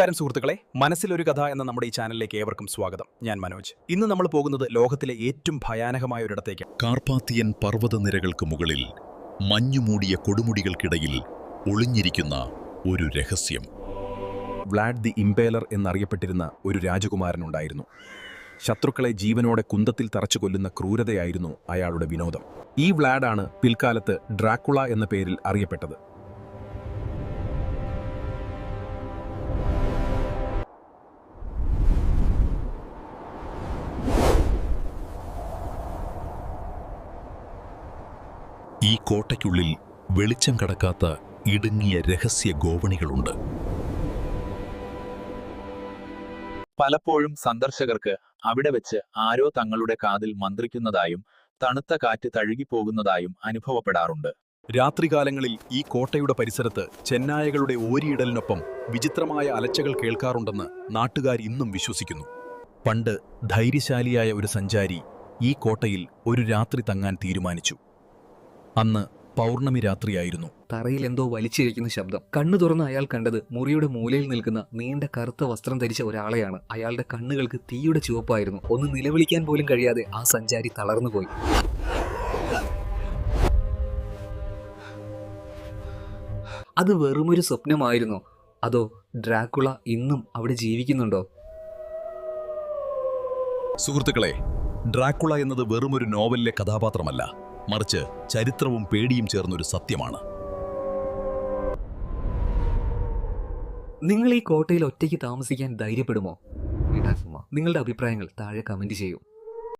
നമസ്കാരം സുഹൃത്തുക്കളെ, മനസ്സിലൊരു കഥ എന്ന നമ്മുടെ ഈ ചാനലിലേക്ക് ഏവർക്കും സ്വാഗതം. ഞാൻ മനോജ്. ഇന്ന് നമ്മൾ പോകുന്നത് ലോകത്തിലെ ഏറ്റവും ഭയാനകമായ ഒരിടത്തേക്കാണ്. കാർപാത്തിയൻ പർവ്വതനിരകൾക്ക് മുകളിൽ മഞ്ഞുമൂടിയ കൊടുമുടികൾക്കിടയിൽ ഒളിഞ്ഞിരിക്കുന്ന ഒരു രഹസ്യം. വ്ലാഡ് ദി ഇംപേലർ എന്നറിയപ്പെട്ടിരുന്ന ഒരു രാജകുമാരനുണ്ടായിരുന്നു. ശത്രുക്കളെ ജീവനോടെ കുന്തത്തിൽ തറച്ചു കൊല്ലുന്ന ക്രൂരതയായിരുന്നു അയാളുടെ വിനോദം. ഈ വ്ലാഡാണ് പിൽക്കാലത്ത് ഡ്രാക്കുള എന്ന പേരിൽ അറിയപ്പെട്ടത്. ഈ കോട്ടയ്ക്കുള്ളിൽ വെളിച്ചം കടക്കാത്ത ഇടുങ്ങിയ രഹസ്യ ഗോവണികളുണ്ട്. പലപ്പോഴും സന്ദർശകർക്ക് അവിടെ വെച്ച് ആരോ തങ്ങളുടെ കാതിൽ മന്ത്രിക്കുന്നതായും തണുത്ത കാറ്റ് തഴുകിപ്പോകുന്നതായും അനുഭവപ്പെടാറുണ്ട്. രാത്രികാലങ്ങളിൽ ഈ കോട്ടയുടെ പരിസരത്ത് ചെന്നായകളുടെ ഓരിയിടലിനൊപ്പം വിചിത്രമായ അലച്ചകൾ കേൾക്കാറുണ്ടെന്ന് നാട്ടുകാർ ഇന്നും വിശ്വസിക്കുന്നു. പണ്ട് ധൈര്യശാലിയായ ഒരു സഞ്ചാരി ഈ കോട്ടയിൽ ഒരു രാത്രി തങ്ങാൻ തീരുമാനിച്ചു. അന്ന് പൗർണമി രാത്രിയായിരുന്നു. തറയിൽ എന്തോ വലിച്ചിരിക്കുന്ന ശബ്ദം. കണ്ണു തുറന്ന് അയാൾ കണ്ടത് മുറിയുടെ മൂലയിൽ നിൽക്കുന്ന നീണ്ട കറുത്ത വസ്ത്രം ധരിച്ച ഒരാളെയാണ്. അയാളുടെ കണ്ണുകൾക്ക് തീയുടെ ചുവപ്പായിരുന്നു. ഒന്ന് നിലവിളിക്കാൻ പോലും കഴിയാതെ ആ സഞ്ചാരി തളർന്നുപോയി. അത് വെറുമൊരു സ്വപ്നമായിരുന്നോ? അതോ ഡ്രാക്കുള ഇന്നും അവിടെ ജീവിക്കുന്നുണ്ടോ? സുഹൃത്തുക്കളെ, ഡ്രാക്കുള എന്നത് വെറുമൊരു നോവലിലെ കഥാപാത്രമല്ല, മറിച്ച് ചരിത്രവും പേടിയും ചേർന്നൊരു സത്യമാണ്. നിങ്ങൾ ഈ കോട്ടയിൽ ഒറ്റയ്ക്ക് താമസിക്കാൻ ധൈര്യപ്പെടുമോ? നിങ്ങളുടെ അഭിപ്രായങ്ങൾ താഴെ കമന്റ് ചെയ്യൂ.